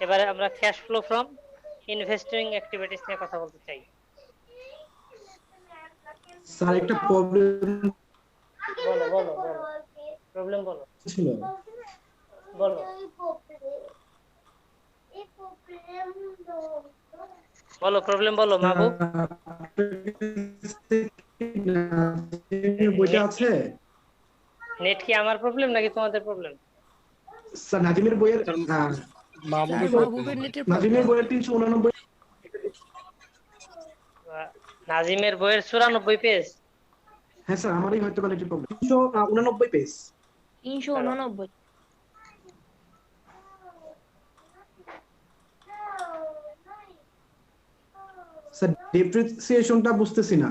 এবারে আমরা cash flow from investing activities নিয়ে কথা বলতে চাই। স্যার একটা প্রবলেম বলো বলো বলো, প্রবলেম বলো, ছিল। বলো বলো প্রবলেম বলো মাহবুব। বইটা আছে নেট কি আমার প্রবলেম নাকি তোমাদের প্রবলেম? স্যার, নাজিমের বইয়ের স্যার মাহবুবের প্রবলেম মাহবুবের হবে। নেটের নাজিমের প্রবলেম। বইয়ের 389। নাজিমের বইয়ের 94 পেজ। হ্যাঁ স্যার, আমারই হয়তো বা নেটের প্রবলেম। 389 পেজ। 389। স্যার ডেপ্রিসিয়েশনটা বুঝতেছি না,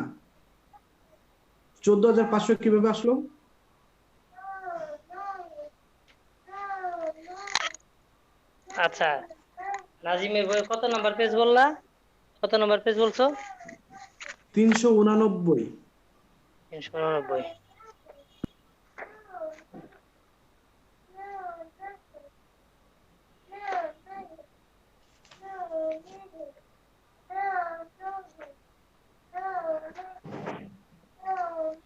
14,500 কিভাবে আসলো? আচ্ছা, নাজিমের বইয়ের কত নাম্বার পেজ বললা? কত নাম্বার পেজ বলছো? 389। 389।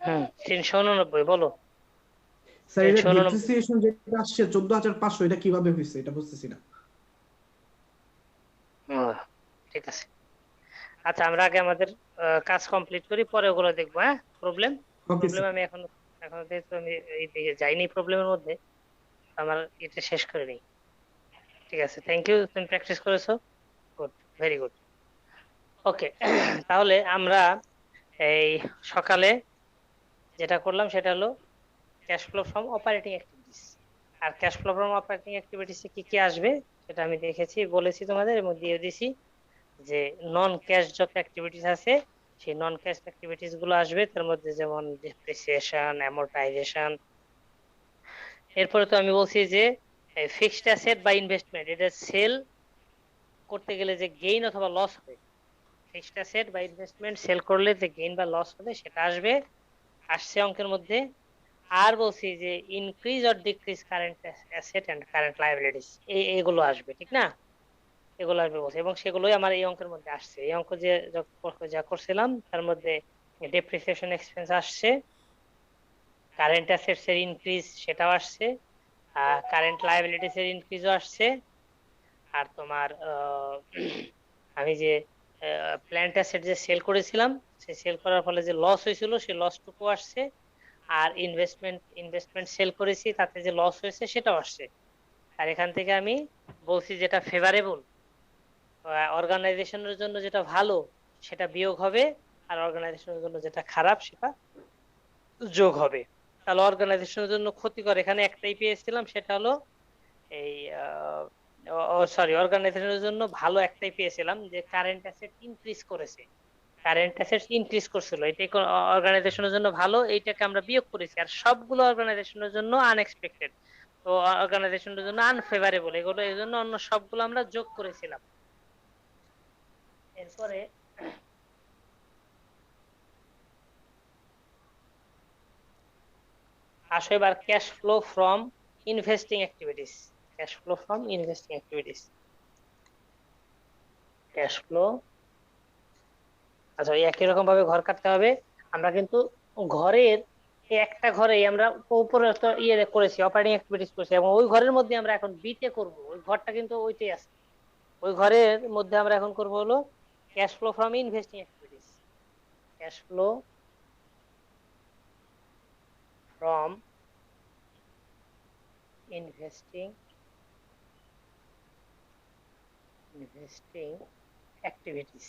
হুম, 389 বলো। স্যার এটা 389। ডেপ্রিসিয়েশন যেটা আসছে 14,500, এটা কিভাবে হয়েছে এটা বুঝতেছি না। ঠিক আছে, আচ্ছা আমরা আগে আমাদের কাজ কমপ্লিট করি, পরে ওগুলো দেখবো। হ্যাঁ, প্রবলেম ওকে প্রবলেম স্যার। আমি এখন এখন যেহেতু আমি এই দিকে যাইনি প্রবলেমের মধ্যে, আমার এটা শেষ করে নিই। ঠিক আছে, থ্যাংক ইউ, তুমি প্র্যাকটিস করেছো, গুড, ভেরি গুড। ওকে, তাহলে আমরা এই সকালে যেটা করলাম সেটা হলো cash flow from operating activities. আর cash flow from operating activities কি কি আসবে সেটা আমি দেখেছি, বলেছি তোমাদের এবং দিয়ে দিছি, যে নন ক্যাশ যত অ্যাক্টিভিটিস আছে সেই নন ক্যাশ অ্যাক্টিভিটিস গুলো আসবে। তার মধ্যে যেমন ডেপ্রিসিয়েশন, অ্যামortization। এরপরে তো আমি বলছি যে ফিক্সড অ্যাসেট বা ইনভেস্টমেন্ট, এটা সেল করতে গেলে যে গেইন অথবা লস হবে, ফিক্সড অ্যাসেট বা ইনভেস্টমেন্ট সেল করলে যে গেইন বা লস হবে সেটা আসবে, আসছে অঙ্কের মধ্যে। আর বলছি যে increase or decrease current asset and current liabilities, এগুলো আসবে, ঠিক না? এগুলো আসবে বলছে, এবং সেগুলোই আমার এই অঙ্কের মধ্যে আসছে। এই অঙ্ক যে যা করছিলাম তার মধ্যে ডেপ্রিসিয়েশন এক্সপেন্স আসছে, কারেন্ট অ্যাসেটস এর ইনক্রিজ সেটাও আসছে, কারেন্ট লায়াবিলিটিস এর ইনক্রিজও আসছে। আর তোমার আমি যে প্ল্যান্ট অ্যাসেট যে সেল করেছিলাম, সেই সেল করার ফলে যে লস হয়েছিল সেই লসটুকু আসছে। আর ইনভেস্টমেন্ট সেল করেছি তাতে যে লস হয়েছে সেটাও আসছে। আর এখান থেকে আমি বলছি যেটা ফেভারেবল অর্গানাইজেশনের জন্য, যেটা ভালো সেটা বিয়োগ হবে, আর অর্গানাইজেশনের জন্য যেটা খারাপ সেটা যোগ হবে। তাহলে অর্গানাইজেশনের জন্য ক্ষতিকর এখানে একটাই পেয়েছিলাম, সেটা হলো এই সরি, অর্গানাইজেশনের জন্য ভালো একটাই পেয়েছিলাম, যে কারেন্ট অ্যাসেট ইনক্রিজ করেছে, কারেন্ট অ্যাসেটস ইনক্রিজ করছিল, এটাই অর্গানাইজেশনের জন্য ভালো, এইটাকে আমরা বিয়োগ করেছি। আর সবগুলো অর্গানাইজেশনের জন্য আনএক্সপেক্টেড, তো অর্গানাইজেশনের জন্য আনফেভারেবল, এগুলো এই জন্য অন্য সবগুলো আমরা যোগ করেছিলাম। এরপরে আসো এবার cash flow from investing activities. Cash flow from investing activities, cash flow. আচ্ছা, এই একই রকম ভাবে ঘর কাটতে হবে। আমরা কিন্তু ঘরের এই একটা ঘরেই আমরা উপরে তো ইয়ে করেছি, অপারেটিং অ্যাক্টিভিটিস করেছি, এবং ওই ঘরের মধ্যে আমরা এখন বিতে করব, ওই ঘরটা কিন্তু ওইটাই আছে। ওই ঘরের মধ্যে আমরা এখন করব হলো cash flow from investing activities. Cash flow from investing activities,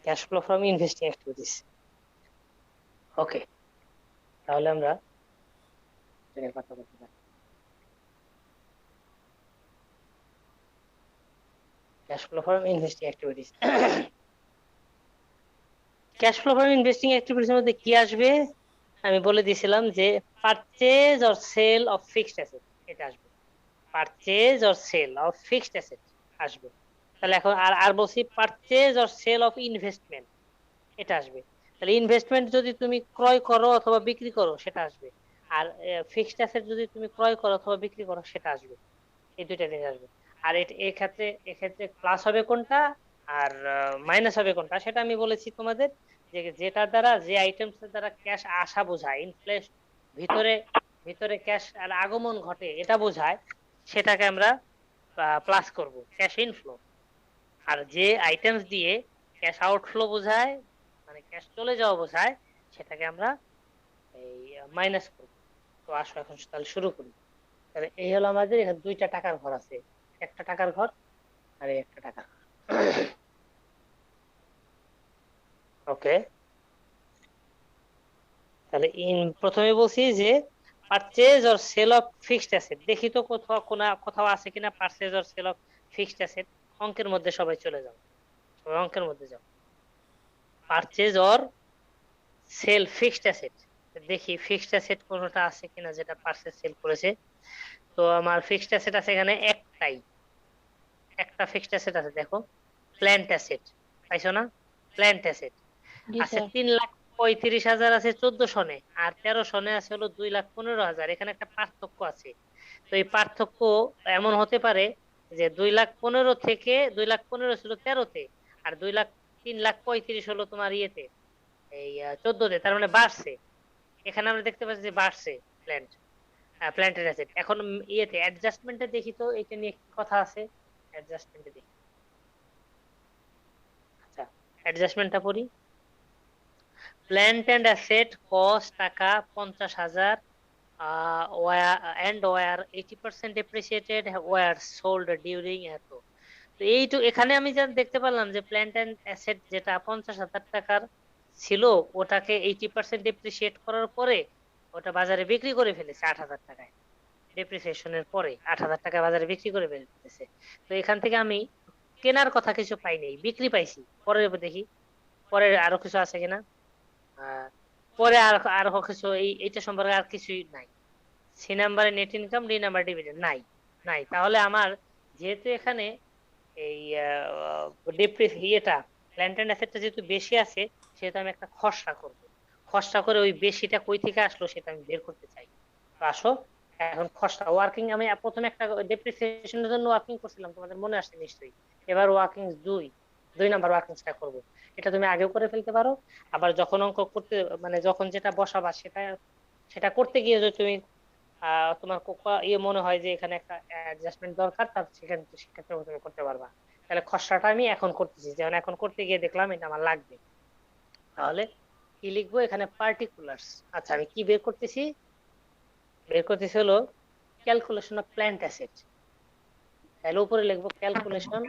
cash flow from investing activities. Okay, তাহলে আমরা কথা বলতে পারি। Cash flow from investing activities, cash flow from investing activities এর মধ্যে কি আসবে? আমি বলে দিয়েছিলাম যে purchase or sale of fixed asset, এটা আসবে, purchase or sale of fixed asset আসবে। তাহলে এখন আর আর বলছি purchase or sale of investment, এটা আসবে। তাহলে ইনভেস্টমেন্ট যদি তুমি ক্রয় করো অথবা বিক্রি করো সেটা আসবে। আর ফিক্সড অ্যাসেট যদি তুমি ক্রয় করো অথবা বিক্রি করো সেটা আসবে, এই দুইটা জিনিস আসবে। আর এক্ষেত্রে প্লাস হবে কোনটা আর মাইনাস হবে কোনটা সেটা আমি বলেছি তোমাদের, যে যেটার দ্বারা যে আইটেমস এর দ্বারা ক্যাশ আসা বোঝায়, ইনফ্লেশন, ভিতরে ভিতরে ক্যাশ আর আগমন ঘটে এটা বোঝায়, সেটাকে আমরা প্লাস করব, ক্যাশ ইনফ্লো। আর যে আইটেমস দিয়ে ক্যাশ আউটফ্লো বোঝায়, মানে ক্যাশ চলে যাওয়া বোঝায়, সেটাকে আমরা এই মাইনাস করব। তো আসো এখন তাহলে শুরু করি। তাহলে এই হলো আমাদের এখানে দুইটা টাকার ঘর আছে, একটা টাকার ঘর আর এই একটা টাকার ঘর। ওকে, তাহলে প্রথমে বলছি যে purchase or sale of fixed asset. দেখি তো কোথাও আছে কিনা purchase or sale of fixed asset. অঙ্কের মধ্যে সবাই চলে যাও, সবাই অঙ্কের মধ্যে যাও। Purchase or sale fixed asset, দেখি ফিক্সড অ্যাসেট কোনোটা আছে কিনা যেটা পারচেজ সেল করেছে। তো আমার ফিক্সড অ্যাসেট আছে এখানে একটাই, একটা ফিক্সড অ্যাসেট আছে, দেখো, প্ল্যান্ট অ্যাসেট, পাইছো না? প্ল্যান্ট অ্যাসেট জি আছে স্যার। 3,35,000 আছে 14 সনে, আর 13 সনে আছে হলো 2,15,000। এখানে একটা পার্থক্য আছে। তো এই পার্থক্য এমন হতে পারে যে 2,15,000 থেকে 2,15,000 ছিল 13-তে, আর 3,35,000 হলো তোমার ইয়েতে, এই 14-তে, তার মানে বাড়ছে। এখানে আমরা দেখতে পাচ্ছি যে বাড়ছে প্ল্যান্ট, প্ল্যান্টেড অ্যাসেট। এখন ইয়েতে অ্যাডজাস্টমেন্টে দেখি তো এটা নিয়ে কি কথা আছে, অ্যাডজাস্টমেন্টে দেখি। আচ্ছা, অ্যাডজাস্টমেন্টটা পড়ি। প্ল্যান্ট অ্যান্ড অ্যাসেট কস্ট টাকা 50,000, and were 80% depreciated, were sold during এত। তো এখানে আমি যা দেখতে পারলাম যে প্ল্যান্ট অ্যান্ড অ্যাসেট যেটা 50,000 টাকার ছিল, ওটাকে 80% ডেপ্রিসিয়েট করার পরে ওটা বাজারে বিক্রি করে ফেলেছে 8,000 টাকায়। ডেপ্রিসিয়েশনের পরে 8,000 টাকা বাজারে বিক্রি করে ফেলতেছে। তো এখান থেকে আমি কেনার কথা কিছু পাই নাই, বিক্রি পাইছি। পরে দেখি পরে আরো কিছু আছে কিনা। আহ পরে আর আরো কিছু, এইটা সম্পর্কে আর কিছুই নাই। সি নাম্বারে net income, D number dividend নাই। নাই, তাহলে আমার যেহেতু এখানে এই ইয়েটা প্ল্যান্ট এন্ড অ্যাসেটটা যেহেতু বেশি আছে, সেহেতু আমি একটা খসড়া করব। খসড়া করে ওই বেশিটা কই থেকে আসলো সেটা আমি বের করতে চাই। তো আসো এখন খসড়া ওয়ার্কিং, আমি প্রথমে একটা ডেপ্রিসিয়েশনের জন্য ওয়ার্কিং করছিলাম, তোমাদের মনে আসছে নিশ্চয়ই। এবার ওয়ার্কিং দুই, 2 নাম্বার ওয়ার্কিংসটা করব। এটা তুমি আগেও করে ফেলতে পারো, আবার যখন অঙ্ক করতে, মানে যখন যেটা বসাবা সেটা সেটা করতে গিয়ে যদি তুমি তোমার ইয়ে মনে হয় যে এখানে একটা অ্যাডজাস্টমেন্ট দরকার, তার সেক্ষেত্রে তুমি করতে পারবা। তাহলে খসড়াটা আমি এখন করতেছি, যেমন এখন করতে গিয়ে দেখলাম এটা আমার লাগবে। তাহলে কি লিখবো এখানে, পার্টিকুলার্স। আচ্ছা, আমি কি বের করতেছি হলো ক্যালকুলেশন অফ প্ল্যান্ট অ্যাসেট। তাহলে উপরে লিখবো ক্যালকুলেশন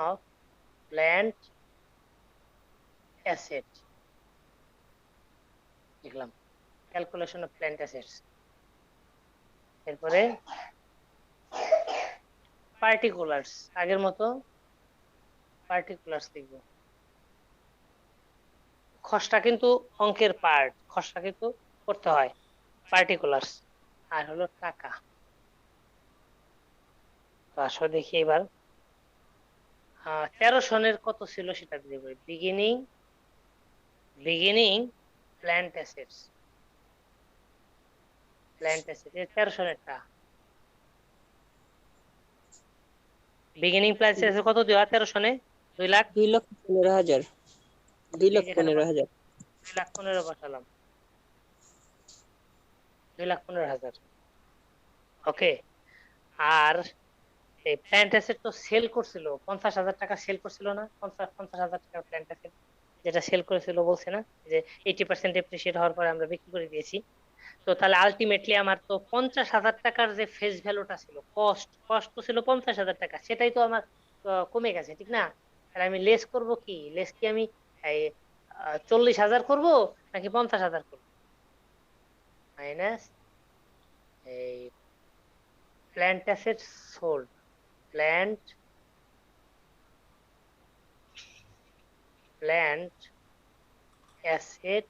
অফ প্ল্যান্ট অ্যাসেট, লিখলাম ক্যালকুলেশন অফ প্ল্যান্ট অ্যাসেটস। এরপরে পার্টিকুলার্স, আগের মতো পার্টিকুলার্স লিখবো। খসড়া কিন্তু অঙ্কের পার্ট, খসড়া কিন্তু করতে হয়। পার্টিকুলার্স আর হলো টাকা। তো আসো দেখি এবার 13 সনের কত ছিল সেটা দেবো। বিগিনিং প্ল্যান্ট অ্যাসেটস, 13 সনেরটা। বিগিনিং প্ল্যান্ট অ্যাসেটস কত দেওয়া 13 সনে? 2 লাখ। 2,15,000, এই যে এখানে 2,15,000। 2,15,000 বসালাম, 2,15,000। ওকে। আর এই প্ল্যান্ট অ্যাসেট তো সেল করছিল 50,000 টাকা, সেল করছিল না? 50,000 টাকার প্ল্যান্ট অ্যাসেট যেটা সেল করেছিল, বলছে না যে 80% ডেপ্রিসিয়েট হওয়ার পরে আমরা বিক্রি করে দিয়েছি। তো তাহলে আলটিমেটলি আমার তো 50,000 টাকার যে ফেস ভ্যালুটা ছিল, কস্ট তো ছিল 50,000 টাকা, সেটাই তো আমার কমে গেছে, ঠিক না? তাহলে আমি লেস করব কি, লেস কি আমি এই 40,000 করব নাকি 50,000 করবো? মাইনাস এই plant asset sold, plant plant asset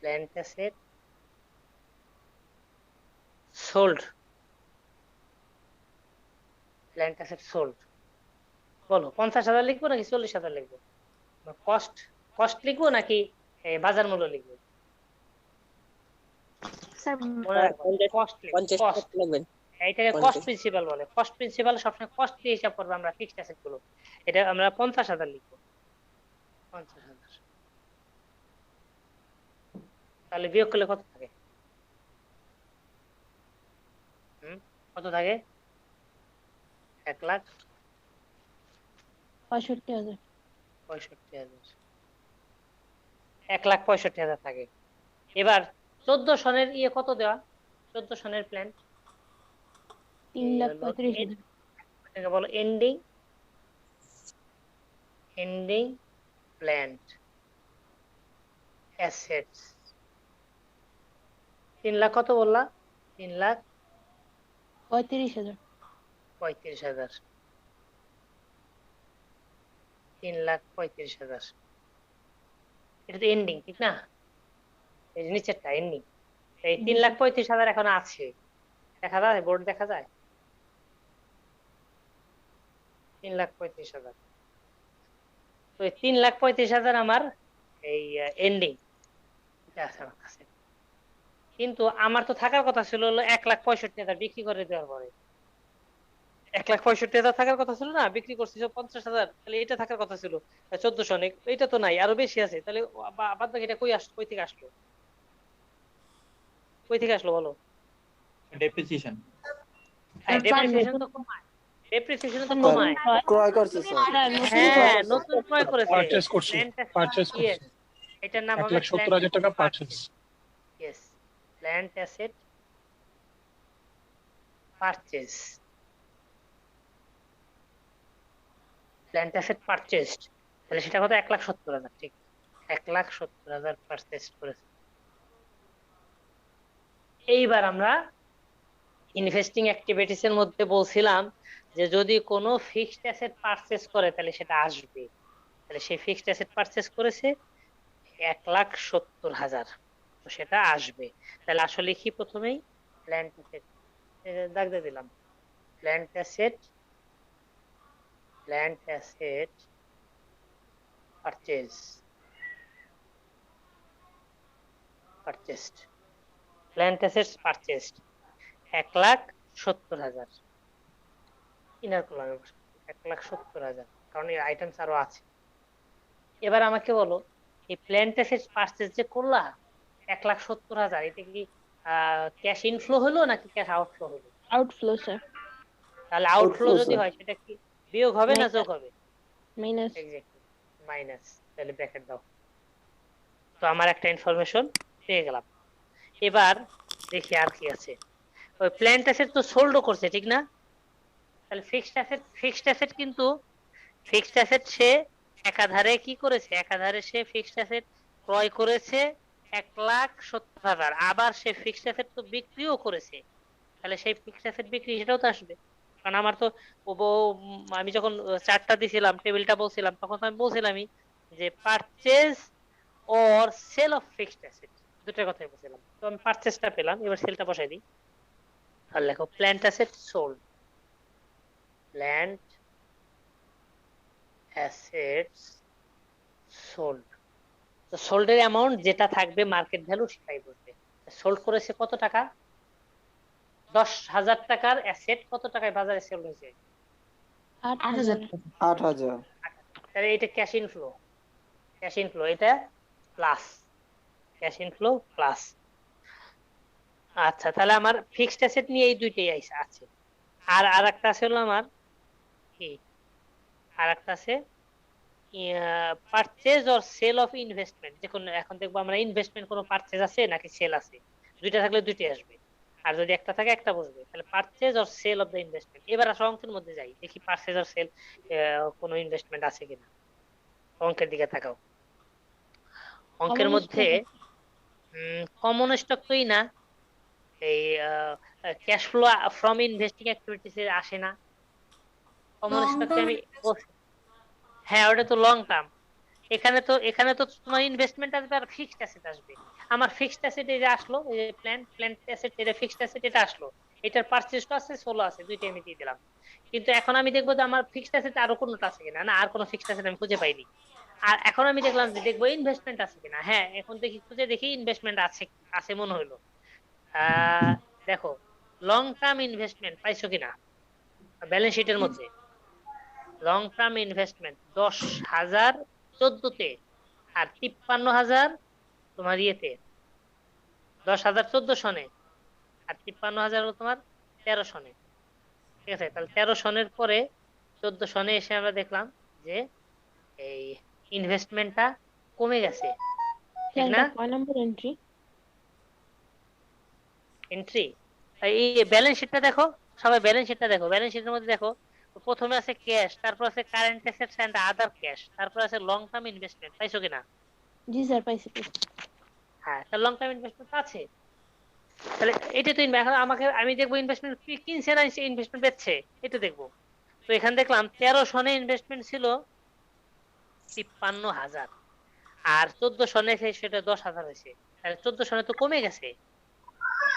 plant asset sold, plant asset sold. বলো 50,000 লিখবো নাকি 40,000 লিখবো? কস্ট কস্ট লিখবো নাকি বাজার মূল্য লিখবো? স্যার মনে রাখবেন কস্ট লিখবো, 50 কস্ট। টাকা লাগবে। এটাকে কস্ট প্রিন্সিপাল বলে। কস্ট প্রিন্সিপাল সবসময় কস্ট দিয়ে হিসাব করবো আমরা ফিক্সড অ্যাসেট গুলো। এটা আমরা 50,000 লিখবো, 50,000। তাহলে বিয়োগ করলে কত থাকে? কত থাকে? 1,65,000। 65,000। 1,65,000 থাকে। এবার 14 সনের ইয়ে কত দেওয়া? 14 সনের প্ল্যান 3,35,000। এটাকে বলো এন্ডিং প্ল্যান্ট অ্যাসেটস। 3 লাখ কত বললা? 35,000। 3,35,000। 3,35,000। এটা তো এন্ডিং, ঠিক না? এই যে নিচেরটা এন্ডিং। এই 3,35,000 এখন আছে, দেখা যায় বোর্ড দেখা যায়? 3,35,000। তো এই 3,35,000 আমার এই এন্ডিং আছে আমার কাছে। কিন্তু আমার তো থাকার কথা ছিল হলো 1,65,000 বিক্রি করে দেওয়ার পরে। 1,65,000 থাকার কথা ছিল না, বিক্রি করছিস 50,000, তাহলে এটা থাকার কথা ছিল 1400 অনেক, এটা তো নাই, আরো বেশি আছে। তাহলে বাদ বাকি এটা কই থেকে আসলো? কই থেকে আসলো বলো? ডেপ্রিসিয়েশন। ডেপ্রিসিয়েশন তো কমায়, ডেপ্রিসিয়েশন তো কমায়। ক্রয় করছে স্যার। স্যার নতুন হ্যাঁ নতুন ক্রয় করেছে, পারচেজ করছে, Plant- পারচেজ yes, করছে। এটার নাম হবে 1,70,000 টাকা purchase. yes, plant asset purchase, plant asset purchased। তাহলে সেটা কত? 1,70,000, ঠিক। 1,70,000 পারচেজ করেছে। এইবার আমরা ইনভেস্টিং অ্যাক্টিভিটিস এর মধ্যে বলছিলাম যে যদি কোনো ফিক্সড অ্যাসেট পারচেজ করে তাহলে সেটা আসবে। তাহলে সেই ফিক্সড অ্যাসেট পারচেজ করেছে 1,70,000, তো সেটা আসবে। তাহলে আসলে কি প্রথমেই প্ল্যান্ট অ্যাসেট দাগ দিয়ে দিলাম, plant asset purchase plant assets purchased 1,70,000 inner কলামে 1,70,000, কারণ এই আইটেমস আরো আছে। এবার আমাকে বলো এই প্ল্যান্ট অ্যাসেটস পারচেজ যে করলা 1,70,000, এটা কি ক্যাশ ইনফ্লো হলো নাকি ক্যাশ আউটফ্লো হলো? Outflow sir. তাহলে আউটফ্লো Outflow, যদি sir. হয় সেটা কি বিয়োগ হবে না Minus. যোগ হবে? মাইনাস। Exactly, minus. তাহলে ব্র্যাকেট দাও। তো আমার একটা ইনফরমেশন পেয়ে গেলাম। এবার দেখি আর কি আছে। ওই প্ল্যান্ট অ্যাসেট তো সোল্ডও করছে, ঠিক না? তাহলে ফিক্সড অ্যাসেট কিন্তু ফিক্সড অ্যাসেট সে একাধারে কি করেছে? একাধারে সে ফিক্সড অ্যাসেট ক্রয় করেছে 1,70,000, আবার সে ফিক্সড অ্যাসেট তো বিক্রিও করেছে। তাহলে সেই ফিক্সড অ্যাসেট বিক্রি সেটাও তো আসবে। কারণ আমার তো আমি যখন চার্টটা দিছিলাম, টেবিলটা বলছিলাম, তখন তো আমি বলছিলামই যে purchase or sale of fixed asset, দুটোর কথাই বলছিলাম। তো আমি পারচেজটা পেলাম, এবার সেলটা বসাই দিই। আর লেখো plant asset sold, plant assets sold. তো সোল্ডের অ্যামাউন্ট যেটা থাকবে মার্কেট ভ্যালু সেটাই বলবে। সোল্ড করেছে কত টাকা? 10,000 টাকার অ্যাসেট কত টাকায় বাজারে সেল হয়েছে? 8,000। 8,000। তাহলে এটা ক্যাশ ইনফ্লো, এটা প্লাস ক্যাশ ইনফ্লো প্লাস। আচ্ছা, তাহলে আমার ফিক্সড অ্যাসেট নিয়ে এই দুইটাই আছে। আর একটা আছে হলো আমার কি, আর একটা আছে purchase or sale of investment. দেখুন এখন দেখবো আমরা ইনভেস্টমেন্ট কোনো পারচেজ আছে নাকি সেল আছে। দুইটা থাকলে দুইটাই আসবে, আর যদি একটা থাকে একটা বসবে। তাহলে purchase or sale of the investment. এবার আসলে অঙ্কের মধ্যে যাই, দেখি পারচেজ অর সেল কোনো ইনভেস্টমেন্ট আছে কিনা। অঙ্কের দিকে তাকাও। অঙ্কের মধ্যে কমন স্টক তোই না, এই cash flow from investing activities এ আসে না। কমন স্টক আমি হ্যাঁ ওটা তো লং টার্ম। এখানে তো তোমার ইনভেস্টমেন্ট আসবে আর ফিক্সড অ্যাসেট আসবে। আমার ফিক্সড অ্যাসেট এই যে আসলো, এই যে প্ল্যান্ট অ্যাসেট, এটা ফিক্সড অ্যাসেট, এটা আসলো। এটার পারচেজটা আছে, সোলো আছে, দুইটাই আমি দিয়ে দিলাম। কিন্তু এখন আমি দেখবো যে আমার ফিক্সড অ্যাসেট আরো কোনোটা আছে কিনা। না, আর কোনো ফিক্সড অ্যাসেট আমি খুঁজে পাইনি। আর এখন আমি দেখলাম যে দেখবো ইনভেস্টমেন্ট আছে কিনা। হ্যাঁ, এখন দেখি খুঁজে দেখি ইনভেস্টমেন্ট আছে, আছে মনে হইলো। আহ দেখো, লং টার্ম ইনভেস্টমেন্ট পাইছো কিনা ব্যালেন্স শিটের মধ্যে। লং টার্ম ইনভেস্টমেন্ট 10,000 14তে, আর 53,000 তোমার ইয়েতে, 10,000 14 সনে, আর 53,000 হলো তোমার 13 সনে। ঠিক আছে, তাহলে 13 সনের পরে 14 সনে এসে আমরা দেখলাম যে এই ইনভেস্টমেন্টটা কমে গেছে, ঠিক স্যার না? এটা কয় নম্বর এন্ট্রি? এন্ট্রি, এই ব্যালেন্স শিটটা দেখো, সবাই ব্যালেন্স শিটটা দেখো। ব্যালেন্স শিটের মধ্যে দেখো, প্রথমে আছে ক্যাশ, তারপর আছে current assets and other cash, তারপর আছে লং টার্ম ইনভেস্টমেন্ট। পাইছো কিনা? জি স্যার পাইছি পাইছি। হ্যাঁ, তাহলে লং টার্ম ইনভেস্টমেন্ট আছে। তাহলে এটা তো এখন আমাকে, আমি দেখবো ইনভেস্টমেন্ট কিনছে না ইনভেস্টমেন্ট বেচছে, এটা দেখবো। তো এখানে দেখলাম 13 সনে ইনভেস্টমেন্ট ছিল 53,000, আর 14 সনে সেটা 10,000 হয়েছে। তাহলে 14 সনে তো কমে গেছে,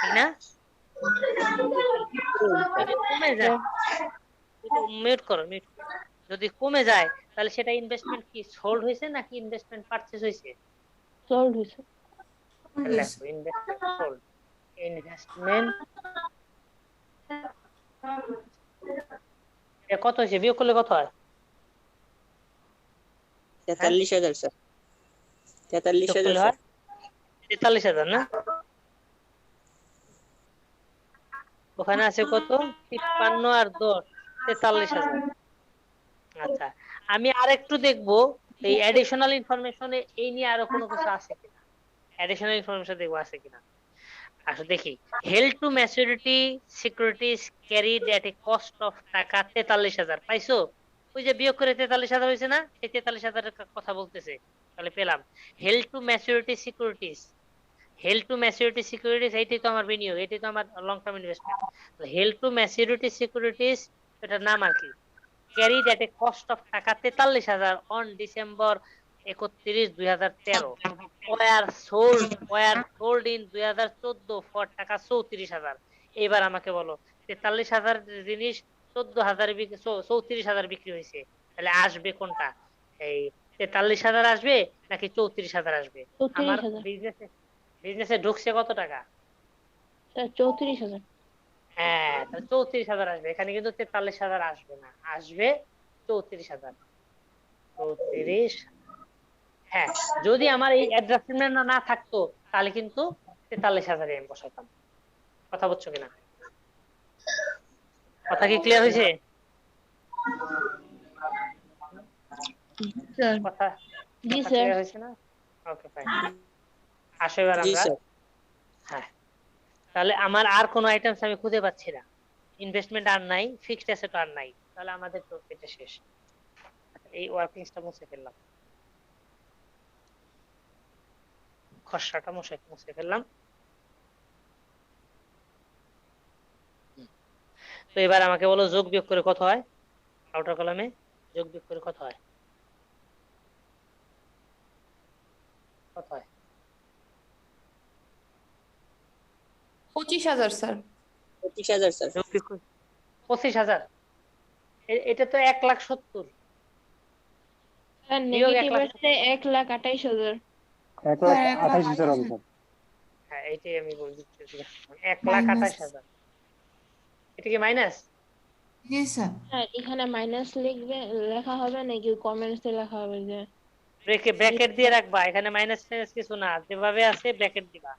ঠিক না? যদি কমে যায়, মিউট করো, মিউট। যদি কমে যায় তাহলে সেটা ইনভেস্টমেন্ট কি সোল্ড হয়েছে নাকি ইনভেস্টমেন্ট পারচেজ হয়েছে? সলভ হয়েছে। তাহলে দেখো, ইনভেস্টমেন্ট সোল্ড, ইনভেস্টমেন্ট কত হয়েছে, বিয়োগ করলে কত হয়? 43,000 স্যার, 43,000 করলে হয় 43,000 না? ওখানে আছে কত, 53 আর 10, 43,000। আচ্ছা, আমি আরেকটু দেখবো এই অ্যাডিশনাল ইনফরমেশনে এই নিয়ে আরো কোনো কিছু আছে কিনা, অ্যাডিশনাল ইনফরমেশন দেখবো আছে কিনা। আসলে দেখি, held to maturity securities carried at a cost of টাকা 43,000 পাইছো? ওই যে বিয়োগ করে 43,000 হয়েছে না, সেই 43,000 এর কথা বলতেছে। তাহলে পেলাম held to maturity securities. Held to maturity securities এইটাই তো আমার বিনিয়োগ, এটাই তো আমার long term investment. Held to maturity securities, এটার নাম আর কি, carried at a cost of টাকা 43,000 on December 31, 2013, were sold in 2014 for টাকা 34,000। এবার আমাকে বলো, 43,000 জিনিস 14,000 34,000 বিক্রি হয়েছে, তাহলে আসবে কোনটা? এই 43,000 আসবে নাকি 34,000 আসবে? আমার 34,000 বিজনেসে, বিজনেসে ঢুকছে কত টাকা? স্যার 34,000। হ্যাঁ, তাহলে 34,000 আসবে। এখানে কিন্তু 43,000 আসবে না, আসবে 34,000। 34, হ্যাঁ, যদি আমার এই অ্যাডজাস্টমেন্ট না থাকতো তাহলে কিন্তু 43,000 আমি বসাইতাম। কথা বুঝছো কিনা? কথা কি ক্লিয়ার হয়েছে? স্যার কথা জি কথা স্যার। ক্লিয়ার হয়েছে না? ওকে, ফাইন। আসো এবার জি আমরা, স্যার। হ্যাঁ, তাহলে আমার আর কোনো আইটেমস আমি খুঁজে পাচ্ছি না, ইনভেস্টমেন্ট আর নাই, ফিক্সড অ্যাসেট আর নাই, তাহলে আমাদের তো এটা শেষ। এই ওয়ার্কিংসটা মুছে ফেললাম, খসড়াটা মুছে ফেললাম। তো এবার আমাকে বলো, যোগ বিয়োগ করে কত হয়? আউটার কলামে যোগ বিয়োগ করে কত হয়? কত হয়? 25,000 স্যার। 25,000 স্যার। যোগ বিয়োগ করে 25,000, এটা তো 1,70,000, স্যার বিয়োগ নেগেটিভ 1,00,000। আসছে 1,28,000। 1,28,000 হবে স্যার। হ্যাঁ, এইটাই আমি বলছি, 1,28,000। এটা কি মাইনাস? জি স্যার। স্যার এখানে মাইনাস লিখবে, লেখা হবে নাকি কমেন্টসে লেখা হবে যে ব্র্যাকেট দিয়ে রাখবা, এখানে মাইনাস টাইনাস কিছু না, যেভাবে আছে ব্র্যাকেট দিবা।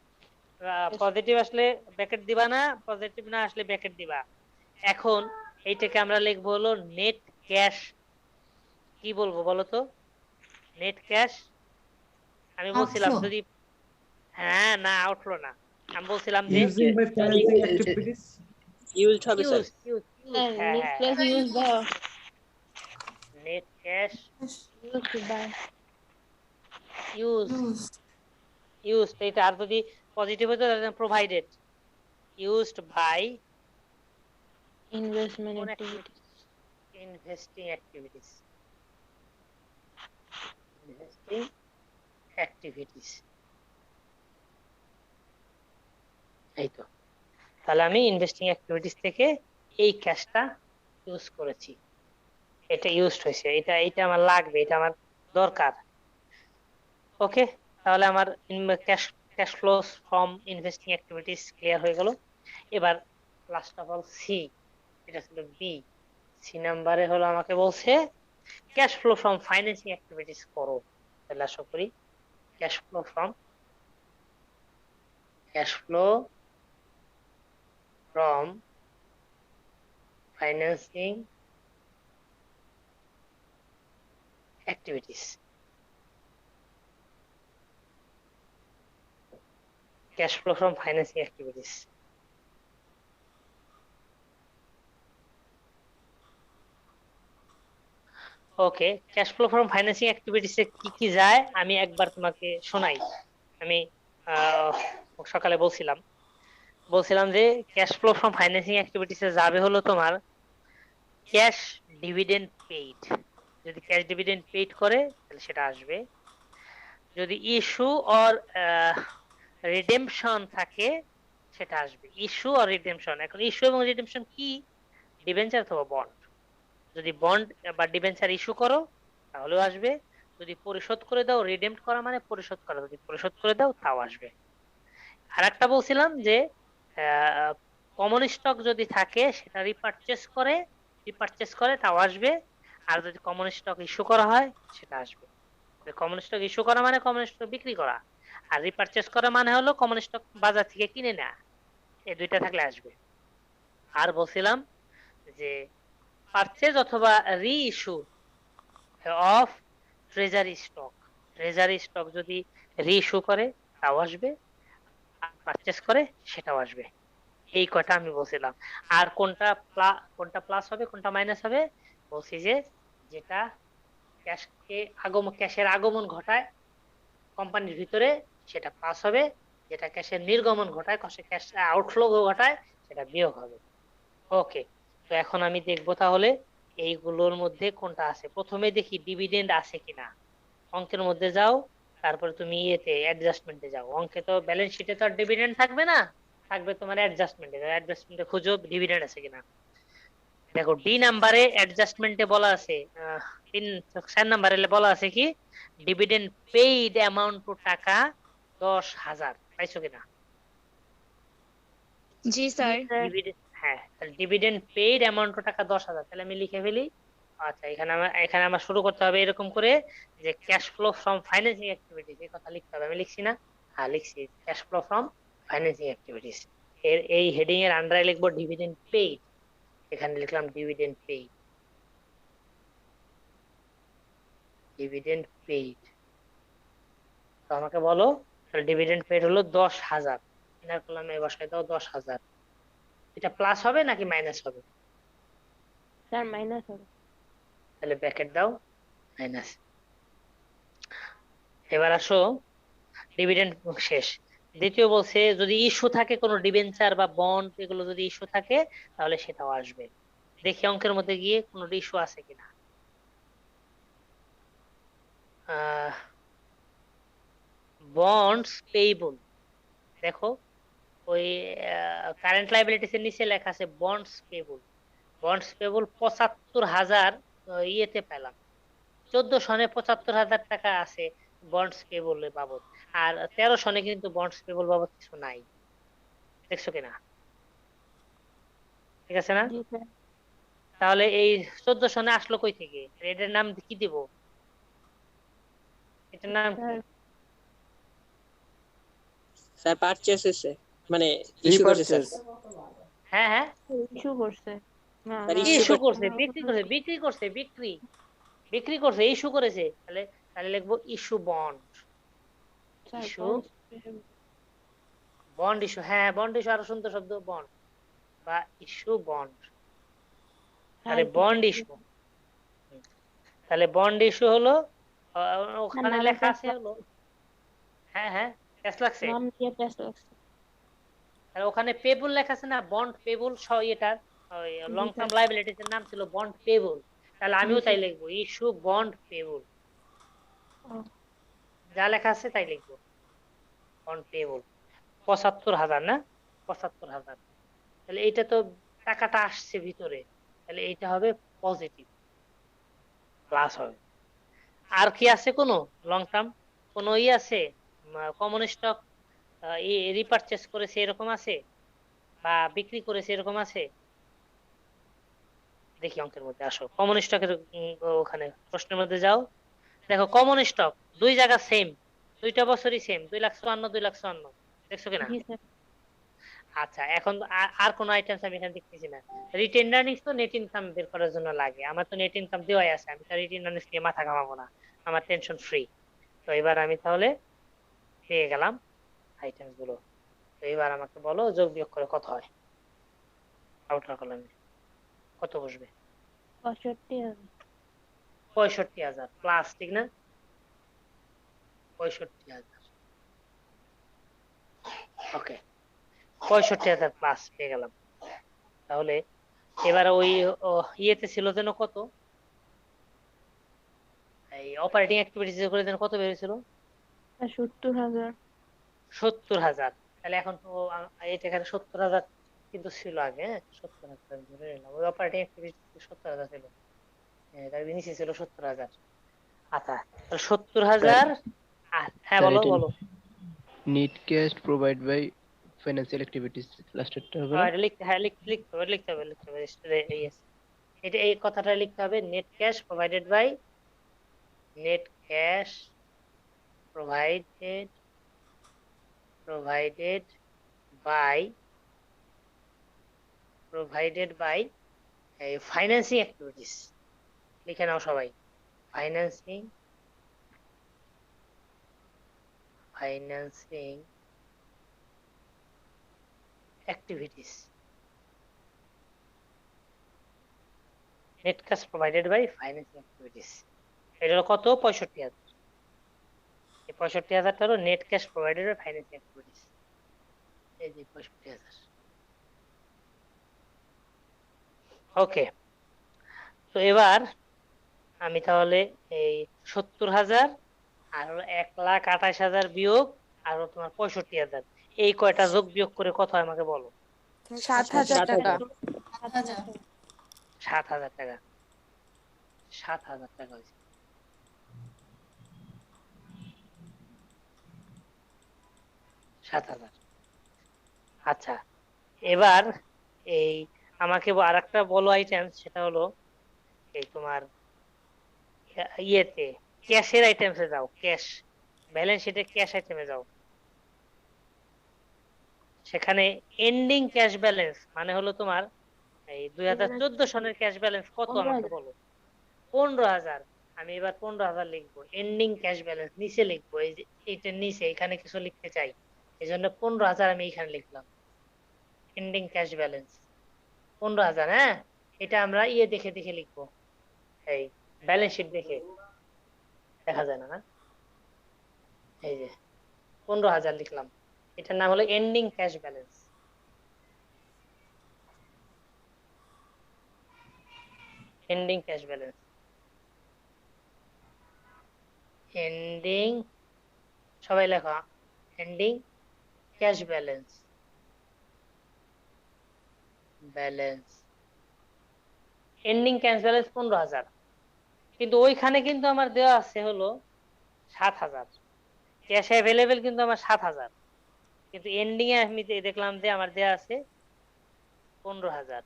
পজিটিভ আসলে ব্র্যাকেট দিবা না, পজিটিভ না আসলে ব্র্যাকেট দিবা। এখন এইটাকে আমরা লিখবো হলো নেট ক্যাশ। কি বলবো বলো তো? Net cash. আমি বলছিলাম Outflow। যদি, হ্যাঁ না, আউটফ্লো না, আমি বলছিলাম যে using by financing activities. Used হবে স্যার। স্যার হ্যাঁ, net plus use by net cash use by use, এটা। আর যদি পজিটিভ হতো তাহলে provided, used by investment activity. investing activities, investing activities, এই তো। তাহলে আমি ইনভেস্টিং অ্যাক্টিভিটিস থেকে এই ক্যাশটা ইউজ করেছি, এটা ইউজড হয়েছে, এটা আমার লাগবে, এটা আমার দরকার, ওকে, তাহলে আমার cash cash flows from investing activities clear হয়ে গেল। এবার লাস্ট অফ অল সি, এটা ছিল বি। সি নাম্বারে হলো আমাকে বলছে cash flow from financing activities করো। তাহলে আশা করি cash flow from financing activities, cash flow from financing activities. Okay, cash flow from financing activities এ কি কি যায় আমি একবার তোমাকে শোনাই। আমি সকালে বলছিলাম যে cash flow from financing activities এ যাবে হলো তোমার ক্যাশ ডিভিডেন্ড পেইড। যদি ক্যাশ ডিভিডেন্ড পেইড করে তাহলে সেটা আসবে। যদি ইস্যু অর রিডেমশন থাকে সেটা আসবে। ইস্যু আর রিডেমশন, এখন ইস্যু এবং রিডেমশন কি? ডিবেঞ্চার অথবা বন্ড। যদি বন্ড বা ডিবেঞ্চার ইস্যু করো তাহলেও আসবে। যদি পরিশোধ করে দাও, রিডেমড করা মানে পরিশোধ করা, যদি পরিশোধ করে দাও তাও আসবে। আর একটা বলছিলাম যে কমন স্টক যদি থাকে সেটা রিপারচেস করে তাও আসবে। আর যদি কমন স্টক ইস্যু করা হয় সেটা আসবে। কমন স্টক ইস্যু করা মানে কমন স্টক বিক্রি করা, আর রিপারচেস করা মানে হলো কমন স্টক বাজার থেকে কিনে নেওয়া। এই দুইটা থাকলে আসবে। আর বলছিলাম যে পারচেজ অথবা রি ইস্যু অফ ট্রেজারি স্টক যদি রি ইস্যু করে তাও আসবে, পারচেস করে সেটাও আসবে। এই কয়টা আমি বলছিলাম। আর কোনটা প্লাস হবে কোনটা মাইনাস হবে বলছি যে যেটা ক্যাশের আগমন ঘটায় কোম্পানির ভিতরে সেটা প্লাস হবে, যেটা ক্যাশের নির্গমন ঘটায় ক্যাশ আউটফ্লো ঘটায় সেটা বিয়োগ হবে। ওকে, তো এখন আমি দেখবো তাহলে এইগুলোর মধ্যে কোনটা আছে। প্রথমে দেখি ডিভিডেন্ড আছে কিনা। অঙ্কের মধ্যে যাও, তারপরে তুমি অ্যাডজাস্টমেন্টে যাও। অঙ্কে তো ব্যালেন্স শিটে তো আর ডিভিডেন্ড থাকবে না, থাকবে তোমার অ্যাডজাস্টমেন্টে খুঁজো ডিভিডেন্ড আছে কিনা। দেখো ডি নাম্বারে অ্যাডজাস্টমেন্টে বলা আছে 4 নাম্বারে বলা আছে কি ডিভিডেন্ড পেইড অ্যামাউন্ট টু টাকা 10,000, পাইছো কিনা? জি স্যার। হ্যাঁ, তাহলে ডিভিডেন্ড পেইড অ্যামাউন্ট টু টাকা 10,000, তাহলে আমি লিখে ফেলি। আচ্ছা, এখানে আমার শুরু করতে হবে এরকম করে যে cash flow from financing activities, এই কথা লিখতে হবে। আমি লিখছি না? হ্যাঁ লিখছি, cash flow from financing activities. এই হেডিং এর আন্ডারে লিখবো ডিভিডেন্ড পেইড। এখানে লিখলাম ডিভিডেন্ড পেইড। তো আমাকে বলো ডিভিডেন্ড পেইড হলো 10,000, ইনার কলামে বসাই দাও 10,000। এটা প্লাস হবে নাকি মাইনাস হবে? স্যার মাইনাস হবে। তাহলে ব্র্যাকেট দাও মাইনাস। এবার আসো ডিভিডেন্ড শেষ। দ্বিতীয় বলছে যদি ইস্যু থাকে কোনো ডিবেঞ্চার বা বন্ড, এগুলো যদি ইস্যু থাকে তাহলে সেটাও আসবে। দেখি অঙ্কের মধ্যে গিয়ে কোনো ইস্যু আছে কিনা। বন্ডস পেয়েবল, দেখো ওই কারেন্ট লাইবিলিটিস এর নিচে লেখা আছে বন্ডস পেয়েবল। 75,000 ইয়েতে পেলাম, 14 সনে 75,000 টাকা আছে বন্ডস পেয়েবল বাবদ। আর 13 সনে কিন্তু বন্ডস পেয়েবল বাবদ কিছু নাই, দেখছো কিনা? ঠিক আছে না? জি স্যার। তাহলে এই 14 সনে আসলো কই থেকে? এটার নাম কি দিব? এটার নাম কি? স্যার পারচেস হয়েছে, মানে ইস্যু করছে স্যার। রিপারচেস। হ্যাঁ হ্যাঁ, ইস্যু করছে না স্যার, না, ইস্যু করছে, বিক্রি করছে, ইস্যু করেছে। তাহলে লিখবো issue bond. Sir issue bond issue, হ্যাঁ বন্ড ইস্যু আরো সুন্দর শব্দ, বন্ড বা ইস্যু বন্ড। তাহলে বন্ড ইস্যু, তাহলে বন্ড ইস্যু হলো ওখানে লেখা আছে হলো, হ্যাঁ হ্যাঁ প্যাস লাগছে। নাম দিয়ে প্যাস লাগছে। আর ওখানে পেবল লেখা আছে না, বন্ড পেবল, এটার লং টার্ম লাইবিলিটিস এর নাম ছিল বন্ড পেবল। তাহলে আমিও তাই লিখবো ইস্যু বন্ড পেবল, যা লেখা আছে তাই লিখবো বন্ড পেবল। 75,000 না, 75,000। তাহলে এইটা তো টাকাটা আসছে ভিতরে, তাহলে এইটা হবে পজিটিভ, প্লাস হবে। আর কি আছে কোনো লং টার্ম? কোনো আছে কমন স্টক রিপারচেজ করেছে এরকম আছে, বা বিক্রি করেছে এরকম আছে? দেখি অঙ্কের মধ্যে আসো, কমন স্টকের ওখানে প্রশ্নের মধ্যে যাও, দেখো কমন স্টক দুই জায়গা সেম, দুইটা বছরই সেম, 2,54,000 2,54,000, দেখছো কিনা? জি স্যার। আচ্ছা, এখন আর কোন আইটেমস আমি এখানে দেখতেছি না। রিটেন আর্নিংস তো নেট ইনকাম বের করার জন্য লাগে, আমার তো নেট ইনকাম দেওয়াই আছে, আমি তো রিটেন আর্নিংস নিয়ে মাথা ঘামাবো না, আমার টেনশন ফ্রি। তো এবার আমি তাহলে পেয়ে গেলাম আইটেমস গুলো। তো এবার আমাকে বলো যোগ বিয়োগ করে কত হয়, আউটার কলামে কত বসবে? 65,000। 65,000 প্লাস, ঠিক না? 65,000, ওকে, 65,000 প্লাস পেয়ে গেলাম। তাহলে এবার ওই ইয়েতে ছিল যেন কত, এই অপারেটিং অ্যাক্টিভিটিস করে যেন কত বেরিয়েছিল? 70,000। 70,000। তাহলে এখন তো এটা এখানে 70,000 কিন্তু ছিল আগে, হ্যাঁ 70,000 ধরে নিলাম, ওই অপারেটিং অ্যাক্টিভিটিস 70,000 ছিল, তার নিচে ছিল 70,000। আচ্ছা, 70,000। হ্যাঁ বলো বলো। Need cash provided by financial activities লাস্টেরটা হবে না? এটা লিখতে, হ্যাঁ লিখতে হবে, লিখতে হবে yes, এটা এই কথাটা লিখতে হবে, net cash provided by, net cash provided by এই ফাইন্যান্সিং অ্যাক্টিভিটিস, লিখে নাও সবাই, financing activities, net cash provided by financing activities. এটা হলো কত? 65,000। এই 65,000 হলো net cash provided by financing activities, এই যে 65,000। ওকে, তো এবার আমি তাহলে এই 70,000 আর হলো 1,28,000 বিয়োগ আর হলো তোমার 65,000, এই কয়টা যোগ বিয়োগ করে কত হয় আমাকে বলো? 7,000 টাকা। 7,000 টাকা। 7,000 টাকা হয়েছে। আচ্ছা, এবার এই আমাকে আর একটা বলো আইটেম, সেটা হলো এই তোমার ইয়েতে ক্যাশের আইটেমসে যাও, ক্যাশ ব্যালেন্স শিটে ক্যাশ আইটেমে যাও, সেখানে এন্ডিং ক্যাশ ব্যালেন্স মানে হলো তোমার এই 2014 সনের ক্যাশ ব্যালেন্স কত আমাকে বলো? 15,000। আমি এবার 15,000 লিখবো, এন্ডিং ক্যাশ ব্যালেন্স নিচে লিখবো, এই যে এইটার নিচে এখানে কিছু লিখতে চাই, এই জন্য 15,000 আমি এখানে লিখলাম, এন্ডিং ক্যাশ ব্যালেন্স 15,000। হ্যাঁ, এটা আমরা ইয়ে দেখে দেখে লিখবো, এই ব্যালেন্স শিট দেখে, দেখা যায় না না, এই যে 15,000 লিখলাম, এটার নাম হলো ending cash balance. Ending cash balance, ending, সবাই লেখা, ending cash balance, ending cash balance 15,000, কিন্তু ওইখানে কিন্তু আমার দেওয়া আছে হলো 7,000, ক্যাশ অ্যাভেলেবেল কিন্তু আমার 7,000, কিন্তু এন্ডিং এ আমি দেখলাম যে আমার দেওয়া আছে 15,000।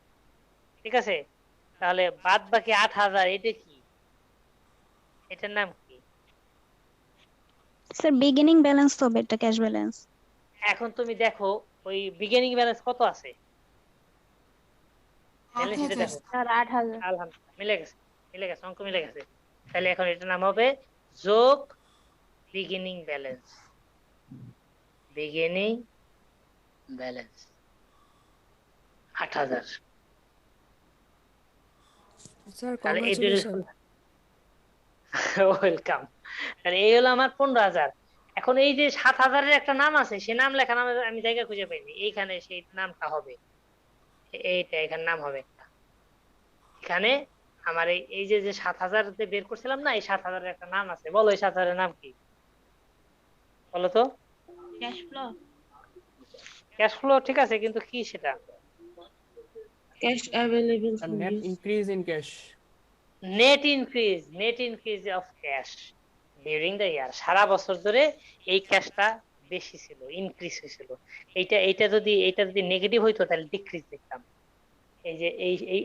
ঠিক আছে, তাহলে বাদ বাকি 8,000 এটা কি, এটার নাম কি? স্যার বিগিনিং ব্যালেন্স তো এটা ক্যাশ ব্যালেন্স। এখন তুমি দেখো ওই বিগিনিং ব্যালেন্স কত আছে, ব্যালেন্স শিটে দেখো। স্যার 8,000। আলহামদুলিল্লাহ, মিলে গেছে, অঙ্ক মিলে গেছে। তাহলে এখন এটার নাম হবে যোগ beginning balance, beginning balance 8,000। Sir তাহলে এই কংগ্রাচুলেশন। ওয়েলকাম। তাহলে এই হলো আমার 15,000। এখন এই যে 7,000-এর একটা নাম আছে, সে নাম লেখা নামে আমি জায়গা খুঁজে পাইনি, এইখানে সেই নামটা হবে, এইটা এখানে নাম হবে একটা, এখানে আমার এই যে 7,000 বের করছিলাম না, এই 7,000-এর একটা নাম আছে, বলো এই 7,000-এর নাম কি বলো তো? Cash flow. ক্যাশ ফ্লো, ঠিক আছে, কিন্তু কি সেটা? Cash available. Net increase in cash. Net increase of cash, during the year সারা বছর ধরে এই ক্যাশটা বেশি ছিল, ইনক্রিজ হয়েছিল। এটা যদি নেগেটিভ হইতো তাহলে ডিক্রিজ দেখতাম। এই যে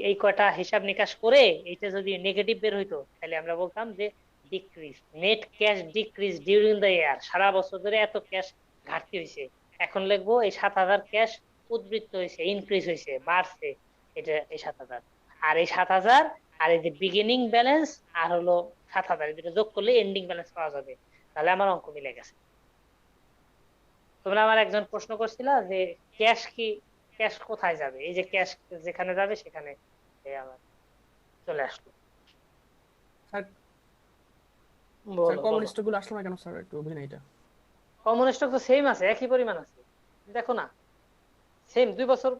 এই কয়টা হিসাব নিকাশ করে এইটা যদি নেগেটিভ বের হইতো তাহলে আমরা বলতাম যে decrease, net cash decrease during the year, সারা বছর ধরে এত ক্যাশ ঘাটতি হয়েছে। এখন লিখবো এই 7,000 ক্যাশ উদ্বৃত্ত হয়েছে, ইনক্রিজ হয়েছে, বাড়ছে, এটা এই 7,000। আর এই 7,000 আর এই যে বিগিনিং ব্যালেন্স আর হলো 7,000, এই দুটো যোগ করলে এন্ডিং ব্যালেন্স পাওয়া যাবে। তাহলে আমার অঙ্ক মিলে গেছে। তোমরা আমার একজন প্রশ্ন করছিলা যে ক্যাশ কোথায় যাবে, এই যে ক্যাশ যেখানে যাবে সেখানে আমার চলে আসলো। স্যার বলো, কমন বলো। স্টক গুলো আসলো না কেন স্যার, একটু বুঝি না এটা। কমন স্টক তো সেম আছে, একই পরিমাণ আছে, দেখো না, সেম 2 বছর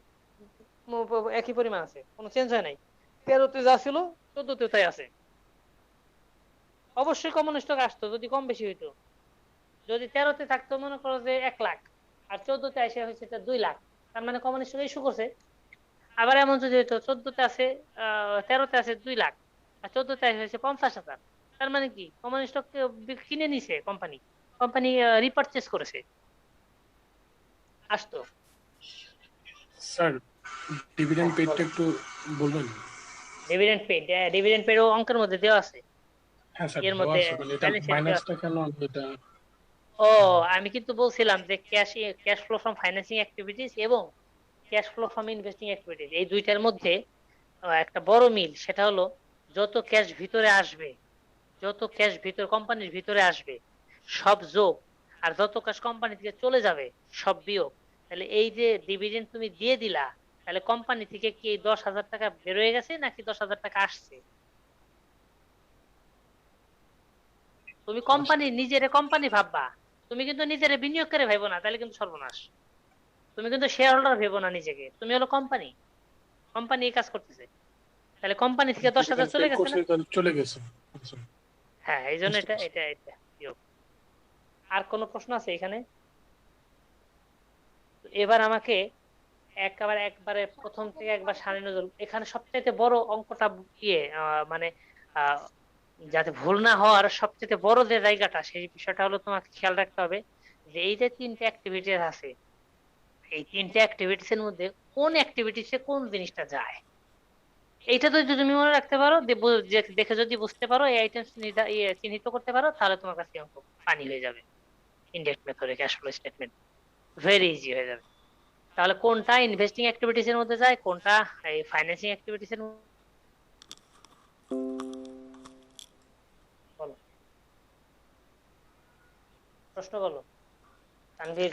একই পরিমাণ আছে, কোনো চেঞ্জ হয় নাই। 13তে যা ছিল 14তে তাই আছে। অবশ্যই কমন স্টক আসতো যদি কম বেশি হইতো। যদি 13তে থাকতো মনে করো যে 1 লাখ, আর 14তে এসে হয়েছে 2 লাখ, তার মানে কমন স্টক ইস্যু করছে। আবার এমন যদি হইতো 14তে আছে 13তে আছে 2 লাখ, আর 14তে হয়েছে 50,000, তার মানে কি কমন স্টক কিনে নিছে কোম্পানি রিপারচেজ করেছে, আসতো। স্যার ডিভিডেন্ড পেডটা একটু বলবেন? ডিভিডেন্ড পেড অঙ্কের মধ্যে দেওয়া আছে। হ্যাঁ স্যার, এর মধ্যে এটা মাইনাসটা কেন এটা? ও আমি কিন্তু বলছিলাম যে cash flow from financing activities এবং cash flow from investing activities, এই দুইটার মধ্যে একটা বড় মিল, সেটা হলো যত ক্যাশ ভিতরে আসবে, যত ক্যাশ কোম্পানির ভিতরে আসবে সব যোগ, আর যত ক্যাশ কোম্পানি থেকে চলে যাবে সব বিয়োগ। তাহলে এই যে ডিভিডেন্ড তুমি দিয়ে দিলা, তাহলে কোম্পানি থেকে কি 10,000 টাকা বের হয়ে গেছে নাকি 10,000 টাকা আসছে? তুমি নিজেরে কোম্পানি ভাববা, তুমি কিন্তু নিজেরে বিনিয়োগ করে ভাবো না, তাহলে কিন্তু সর্বনাশ। তুমি কিন্তু শেয়ার হোল্ডার ভেবো না নিজেকে, তুমি হলো কোম্পানি এই কাজ করতেছে। তাহলে কোম্পানি থেকে 10,000 চলে গেছে না? চলে গেছে। হ্যাঁ, এই জন্য এটা বিয়োগ। আর কোনো প্রশ্ন আছে এখানে? এবার আমাকে একবারে প্রথম থেকে একবার সামনে নজর, এখানে সবচেয়ে বড় অঙ্কটা মানে যাতে ভুল না হওয়ার সবচেয়ে বড় যে জায়গাটা, সেই বিষয়টা হলো তোমাকে খেয়াল রাখতে হবে যে এই যে 3টে অ্যাক্টিভিটিস আছে, এই 3টে অ্যাক্টিভিটিস এর মধ্যে কোন অ্যাক্টিভিটিসে কোন জিনিসটা যায়, এইটা তো যদি তুমি মনে রাখতে পারো, দেখে যদি বুঝতে পারো, এই আইটেম চিহ্নিত করতে পারো, তাহলে তোমার কাছে অঙ্ক পানি হয়ে যাবে। ইনডাইরেক্ট মেথডে cash flow statement very easy হয়ে যাবে। তাহলে কোনটা ইনভেস্টিং অ্যাক্টিভিটিস এর মধ্যে যায়, কোনটা এই ফাইন্যান্সিং অ্যাক্টিভিটিস এর বলো। প্রশ্ন বলো Tanvir.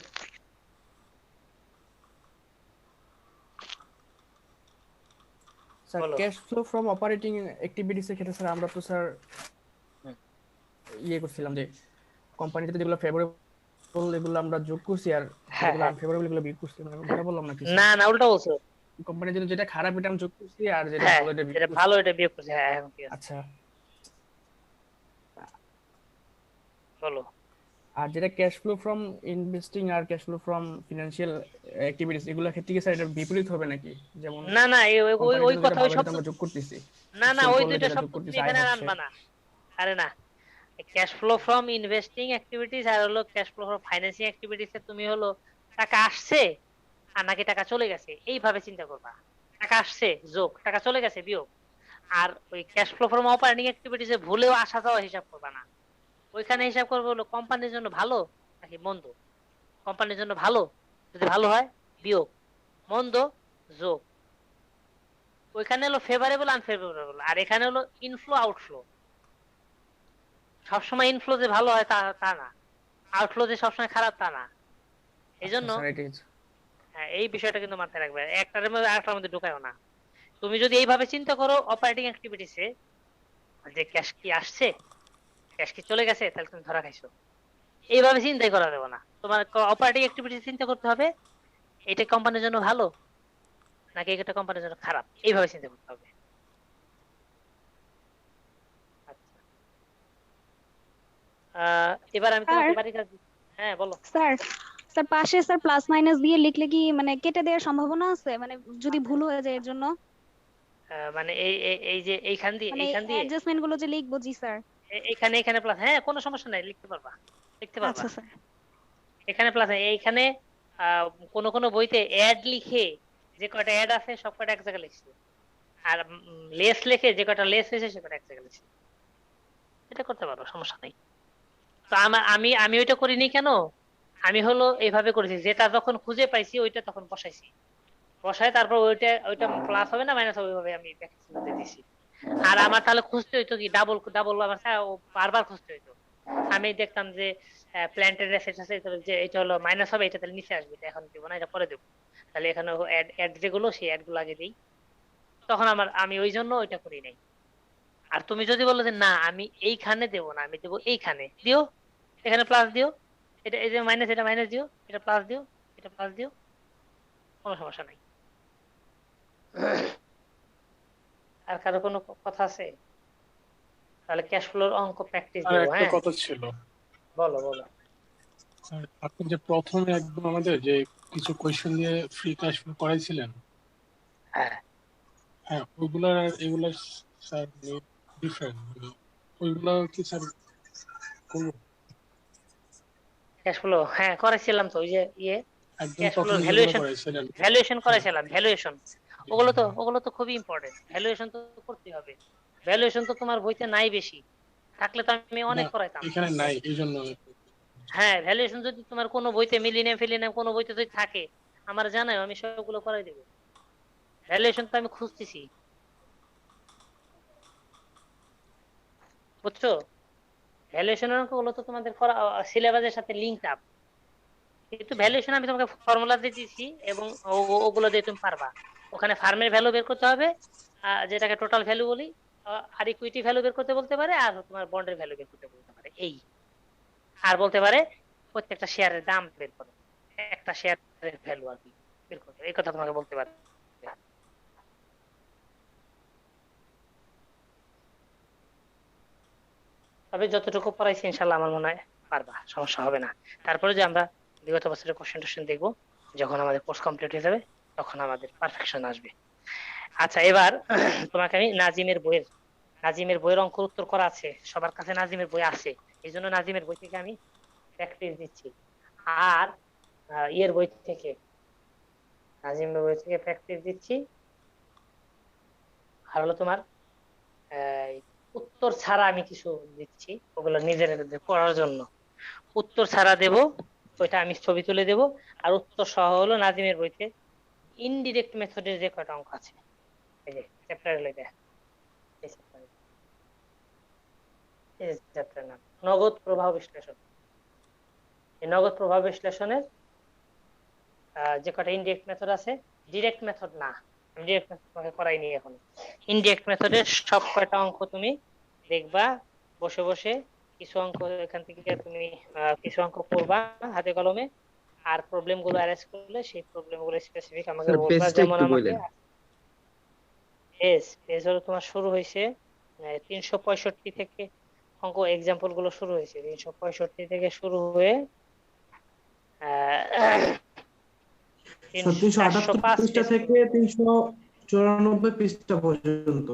Sir cash flow from operating activities এর ক্ষেত্রে স্যার আমরা তো স্যার করছিলাম যে কোম্পানিতে যেগুলো ফেভারেবল এগুলো আমরা যোগ করছি, আর যেগুলো আনফেভারেবল এগুলো বিয়োগ করছি, মানে ওটা বললাম নাকি? না উল্টা বলছো। কোম্পানির জন্য যেটা খারাপ এটা আমরা যোগ করছি, আর যেটা ভালো এটা বিয়োগ করছি। হ্যাঁ, এখন ঠিক আছে। আচ্ছা, বলো। আর যেটা ক্যাশ ফ্লো ফ্রম ইনভেস্টিং আর cash flow from financial activities, এগুলোর ক্ষেত্রে কি স্যার এটা বিপরীত হবে নাকি? যেমন না ওই কথা ওই শব্দ আমরা যোগ করতেছি। না ওই দুইটা শব্দ তুমি এখানে আনবা না। আরে না, cash flow from investing activities আর হলো cash flow from financing activities এ তুমি হলো টাকা আসছে আর নাকি টাকা চলে গেছে এইভাবে চিন্তা করবা। টাকা আসছে যোগ, টাকা চলে গেছে বিয়োগ। আর ওই cash flow from operating activities এ ভুলেও আসা যাওয়া হিসাব করবা না। ওইখানে হিসাব করবে হলো কোম্পানির জন্য ভালো নাকি মন্দ। কোম্পানির জন্য ভালো, যদি ভালো হয় বিয়োগ, মন্দ যোগ। ওইখানে হলো ফেভারেবল আনফেভারেবল, আর এখানে হলো ইনফ্লো আউটফ্লো। সবসময় ইনফ্লো যে ভালো হয় তা না, আউটফ্লো যে সবসময় খারাপ তা না। এই জন্য এই বিষয়টা কিন্তু মাথায় রাখবে, একটার মধ্যে আরেকটার মধ্যে ঢুকায়ও না। তুমি যদি এইভাবে চিন্তা করো অপারেটিং অ্যাক্টিভিটিসে যে ক্যাশ কি আসছে, ক্যাশ কি চলে গেছে, তাহলে তুমি ধরা খাইছো। এইভাবে চিন্তাই করা যাবে না, তোমার অপারেটিং অ্যাক্টিভিটিস চিন্তা করতে হবে এটা কোম্পানির জন্য ভালো নাকি এটা কোম্পানির জন্য খারাপ, এইভাবে চিন্তা করতে হবে। এবার আমি তোমাকে বাড়ি কাজ। হ্যাঁ বলো। স্যার পাশে স্যার প্লাস মাইনাস দিয়ে লিখলে কি মানে কেটে দেওয়ার সম্ভাবনা আছে, মানে যদি ভুল হয়ে যায় এর জন্য? মানে এই যে এইখান দিয়ে অ্যাডজাস্টমেন্ট গুলো যে লিখবো, জি স্যার এখানে এখানে প্লাস, হ্যাঁ কোনো সমস্যা নাই, লিখতে পারবা লিখতে পারবা। আচ্ছা স্যার। এখানে প্লাস, এইখানে কোন কোন বইতে অ্যাড লিখে যে কয়টা অ্যাড আছে সব কয়টা এক জায়গায় লিখছি, আর লেস লিখে যে কয়টা লেস হয়েছে সে কয়টা এক জায়গায় লিখছি। এটা করতে পারো, সমস্যা নেই। তো আমি আমি ওইটা করিনি কেন, আমি হলো এইভাবে করেছি, যেটা যখন খুঁজে পাইছি ওইটা তখন বসাইছি, বসায় তারপর ওইটা ওইটা প্লাস হবে না মাইনাস হবে ওইভাবে আমি ব্যাখ্যা চিহ্ন দিয়ে দিছি। আর আমার তাহলে খুঁজতে হইতো কি ডাবল ডাবল, আমার বারবার খুঁজতে হইতো। আমি দেখতাম যে প্ল্যান্টের অ্যাসেট আছে, যে এটা হলো মাইনাস হবে, এটা তাহলে নিচে আসবে, এটা এখন দেবো না, এটা পরে দেবো। তাহলে এখানে অ্যাড যেগুলো সেই অ্যাড গুলো আগে দিই, তখন আমি ওই জন্য ওইটা করি নাই। আর তুমি যদি বলো যে না আমি এইখানে দেবো না, আমি দেবো এইখানে, দিও, এখানে প্লাস দিও, এটা এই যে মাইনাস, এটা মাইনাস দিও, এটা প্লাস দিও, এটা প্লাস দিও, কোনো সমস্যা নাই। আর কারো কোনো কথা আছে? তাহলে ক্যাশ ফ্লোর অঙ্ক প্র্যাকটিস আর দেবো। একটা হ্যাঁ কথা ছিল বলো বলো। স্যার, আপনি যে প্রথমে একদম আমাদের যে কিছু কোয়েশ্চেন দিয়ে ফ্রি ক্যাশ ফ্লো করাইছিলেন, হ্যাঁ হ্যাঁ ওইগুলা এগুলা স্যার ডিফারেন্ট, ওইগুলা কি স্যার করবো? ক্যাশ ফ্লো হ্যাঁ করেছিলাম তো, ওই যে একদম ক্যাশ প্রথমে ফ্লোর যেগুলো ভ্যালুয়েশন, করাইছিলেন। ভ্যালুয়েশন করেছিলাম, ভ্যালুয়েশন ওগুলো তো খুবই ইম্পর্টেন্ট, ভ্যালুয়েশন তো করতেই হবে। ভ্যালুয়েশন তো তোমার বইতে নাই বেশি, থাকলে তো আমি অনেক না, করাইতাম। এখানে নাই, এই জন্য। হ্যাঁ ভ্যালুয়েশন যদি তোমার কোনো বইতে মিলিনিয়াম ফিলিনিয়াম কোনো বইতে যদি থাকে আমার জানাই, আমি সবগুলো করাই দেবো। ভ্যালুয়েশন তো আমি খুঁজতেছি, বুঝছো? ভ্যালুয়েশনের অঙ্কগুলো তো তোমাদের করা সিলেবাসের সাথে লিঙ্ক আপ, কিন্তু ভ্যালুয়েশন আমি তোমাকে ফর্মুলা দিয়ে দিয়েছি এবং ওগুলো দিয়ে তুমি পারবা। ওখানে ফার্মের ভ্যালু বের করতে হবে, যেটাকে টোটাল ভ্যালু বলি, আর ইকুইটি ভ্যালু বের করতে বলতে পারে, আর তোমার বন্ডের ভ্যালু বের করতে বলতে পারে, এই। আর বলতে পারে প্রত্যেকটা শেয়ারের দাম বের করো, একটা শেয়ারের ভ্যালু আর কি বের করো, এই কথা তোমাকে বলতে পারে। তবে যতটুকু পড়াইছি ইনশাল্লাহ আমার মনে হয় পারবা, সমস্যা হবে না। তারপরে যে আমরা বিগত বছরের কোশ্চেন টোশ্চেন দেখবো, যখন আমাদের কোর্স কমপ্লিট হয়ে যাবে তখন আমাদের পারফেকশন আসবে। আচ্ছা এবার তোমাকে আমি নাজিমের বইয়ের অঙ্ক উত্তর করা আছে, সবার কাছে নাজিমের বই আছে, এই জন্য নাজিমের বই থেকে আমি প্র্যাকটিস দিচ্ছি। আর ইয়ের বই থেকে, নাজিমের বই থেকে প্র্যাকটিস দিচ্ছি। আর হলো তোমার উত্তর ছাড়া আমি কিছু দিচ্ছি, ওগুলো নিজের পড়ার জন্য। উত্তর ছাড়া দেব, ওইটা আমি ছবি তুলে দেব। আর উত্তর সহ হলো নাজিমের বইতে ইনডিরেক্ট মেথডের যে কয়টা অঙ্ক আছে, এই যে চ্যাপ্টারে লেখা, এই চ্যাপ্টারে, এই চ্যাপ্টারের নাম নগদ প্রবাহ বিশ্লেষণ। এই নগদ প্রবাহ বিশ্লেষণের যে কয়টা ইনডিরেক্ট মেথড আছে, ডিরেক্ট মেথড না, আমি ডিরেক্ট মেথড তোমাকে করাইনি এখন। ইনডিরেক্ট মেথডের সব কয়টা অঙ্ক তুমি দেখবা বসে বসে, কিছু অঙ্ক এখান থেকে তুমি কিছু অঙ্ক করবা হাতে কলমে, আর প্রবলেম গুলো অ্যারেঞ্জ করলে সেই প্রবলেম গুলো স্পেসিফিক আমাকে বলবা। যেমন আমাকে পেজ হলো তোমার শুরু হয়েছে 365 থেকে, অঙ্ক এক্সাম্পল গুলো শুরু হয়েছে 365 থেকে শুরু হয়ে 378 পৃষ্ঠা থেকে 394 পৃষ্ঠা পর্যন্ত,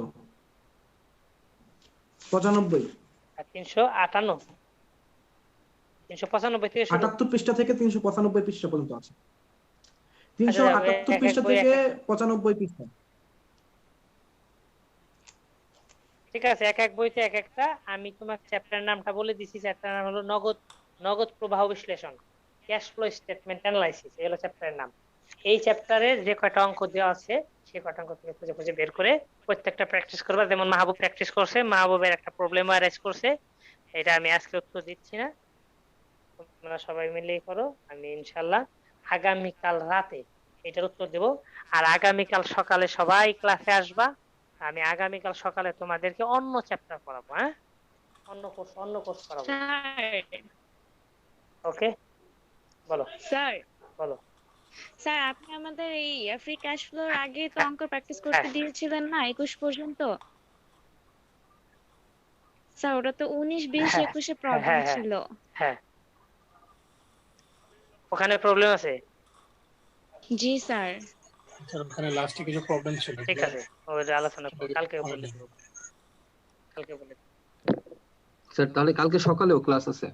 95 358 395 থেকে শুরু, 78 পৃষ্ঠা থেকে 395 পৃষ্ঠা পর্যন্ত আছে। 378 পৃষ্ঠা থেকে 95 পৃষ্ঠা। ঠিক আছে, এক এক বইতে এক একটা। আমি তোমাকে চ্যাপ্টার নামটা বলে দিছি, চ্যাপ্টার নাম হলো নগদ প্রবাহ বিশ্লেষণ, ক্যাশ ফ্লো স্টেটমেন্ট অ্যানালাইসিস, এই হলো চ্যাপ্টারের নাম। এই চ্যাপ্টারে যে কয়টা অঙ্ক দেওয়া আছে সেই কয়টা অঙ্ক তুমি খুঁজে খুঁজে বের করে প্রত্যেকটা প্র্যাকটিস করবা। যেমন মাহবুব প্র্যাকটিস করছে, মাহবুবের একটা প্রবলেম অ্যারেঞ্জ করছে, এটা আমি আজকে উত্তর দিচ্ছি না, তোমরা সবাই মিলেই করো। আমি ইনশাল্লাহ আগামীকাল রাতে এটার উত্তর দেব। আর আগামীকাল সকালে সবাই ক্লাসে আসবা, আমি আগামীকাল সকালে তোমাদেরকে অন্য চ্যাপ্টার পড়াবো। হ্যাঁ, অন্য কোর্স পড়াবো। ওকে, বলো স্যার। বলো স্যার আপনি আমাদের এই ফ্রি ক্যাশ ফ্লোর আগে তো অঙ্ক প্র্যাকটিস করতে দিয়েছিলেন না 21 পর্যন্ত? স্যার ওটা তো 19, 20, 21 এ প্রবলেম ছিল। হ্যাঁ, ওখানে প্রবলেম আছে। জি স্যার। স্যার ওখানে লাস্টে কিছু প্রবলেম ছিল। ঠিক আছে, ওই আলোচনা করব, কালকে বলে দেব, কালকে বলে দেব। স্যার তাহলে কালকে সকালেও ক্লাস আছে?